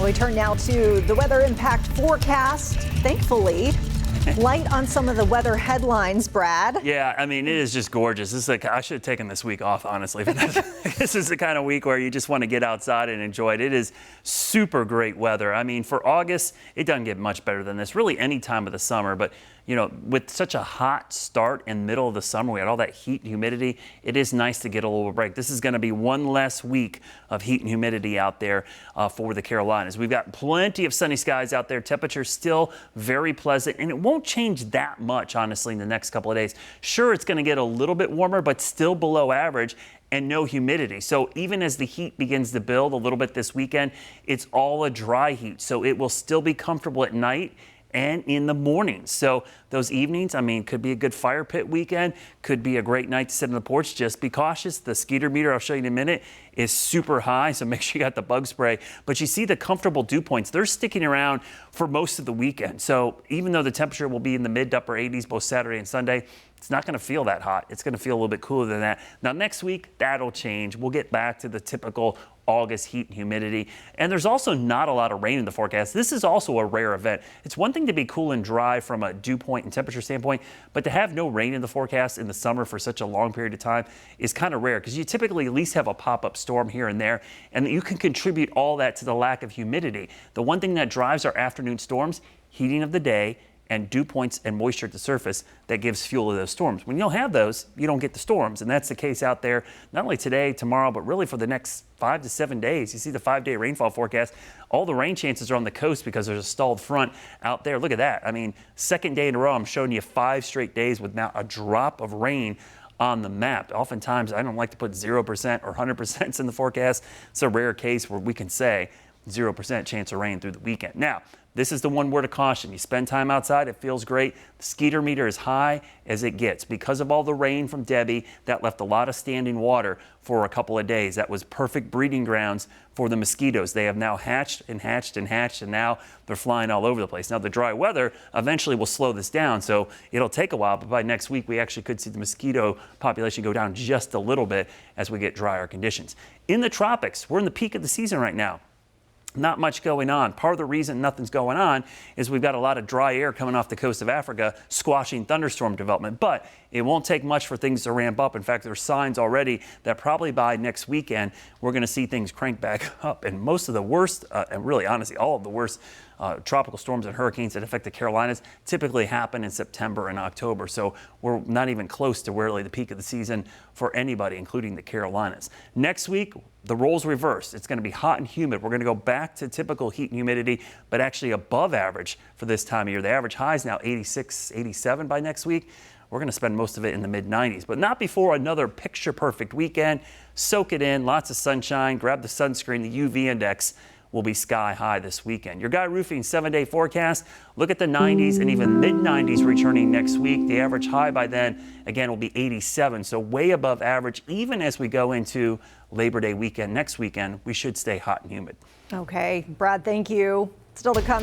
We turn now to the weather impact forecast. Thankfully, light on some of the weather headlines, Brad. Yeah, I mean, it is just gorgeous. This is like, I should have taken this week off, honestly. But this is the kind of week where you just want to get outside and enjoy it. It is super great weather. I mean, for August, it doesn't get much better than this, really any time of the summer. But, you know, with such a hot start in middle of the summer, we had all that heat and humidity, it is nice to get a little break. This is going to be one less week of heat and humidity out there for the Carolinas. We've got plenty of sunny skies out there. Temperatures still very pleasant, and it won't change that much, honestly, in the next couple of days. Sure, it's going to get a little bit warmer, but still below average and no humidity. So even as the heat begins to build a little bit this weekend, it's all a dry heat. So it will still be comfortable at night and in the mornings. So those evenings, I mean, could be a good fire pit weekend, could be a great night to sit on the porch. Just be cautious. The skeeter meter, I'll show you in a minute, is super high, so make sure you got the bug spray. But you see the comfortable dew points, they're sticking around for most of the weekend. So even though the temperature will be in the mid to upper 80s both Saturday and Sunday, it's not going to feel that hot. It's going to feel a little bit cooler than that. Now next week, that'll change. We'll get back to the typical August heat and humidity. And there's also not a lot of rain in the forecast. This is also a rare event. It's one thing to be cool and dry from a dew point and temperature standpoint, but to have no rain in the forecast in the summer for such a long period of time is kind of rare, because you typically at least have a pop-up storm here and there, and you can contribute all that to the lack of humidity. The one thing that drives our afternoon storms, heating of the day, and dew points and moisture at the surface, that gives fuel to those storms. When you don't have those, you don't get the storms. And that's the case out there, not only today, tomorrow, but really for the next 5 to 7 days. You see the 5-day rainfall forecast. All the rain chances are on the coast because there's a stalled front out there. Look at that. I mean, second day in a row, I'm showing you 5 straight days with not a drop of rain on the map. Oftentimes, I don't like to put 0% or 100% in the forecast. It's a rare case where we can say 0% chance of rain through the weekend. Now, this is the one word of caution. You spend time outside, it feels great. The skeeter meter is high as it gets. Because of all the rain from Debbie, that left a lot of standing water for a couple of days. That was perfect breeding grounds for the mosquitoes. They have now hatched and hatched and hatched, and now they're flying all over the place. Now, the dry weather eventually will slow this down, so it'll take a while, but by next week, we actually could see the mosquito population go down just a little bit as we get drier conditions. In the tropics, we're in the peak of the season right now. Not much going on. Part of the reason nothing's going on is we've got a lot of dry air coming off the coast of Africa, squashing thunderstorm development. But it won't take much for things to ramp up. In fact, there's signs already that probably by next weekend, we're going to see things crank back up. And most of the worst, and really honestly, all of the worst tropical storms and hurricanes that affect the Carolinas typically happen in September and October. So we're not even close to really the peak of the season for anybody, including the Carolinas. Next week, the roles reverse. It's going to be hot and humid. We're going to go back to typical heat and humidity, but actually above average for this time of year. The average high is now 86, 87 by next week. We're going to spend most of it in the mid-90s, but not before another picture-perfect weekend. Soak it in, lots of sunshine, grab the sunscreen. The UV index will be sky high this weekend. Your Guy Roofing 7-day forecast, look at the 90s and even mid-90s returning next week. The average high by then, again, will be 87, so way above average. Even as we go into Labor Day weekend next weekend, we should stay hot and humid. Okay, Brad, thank you. Still to come.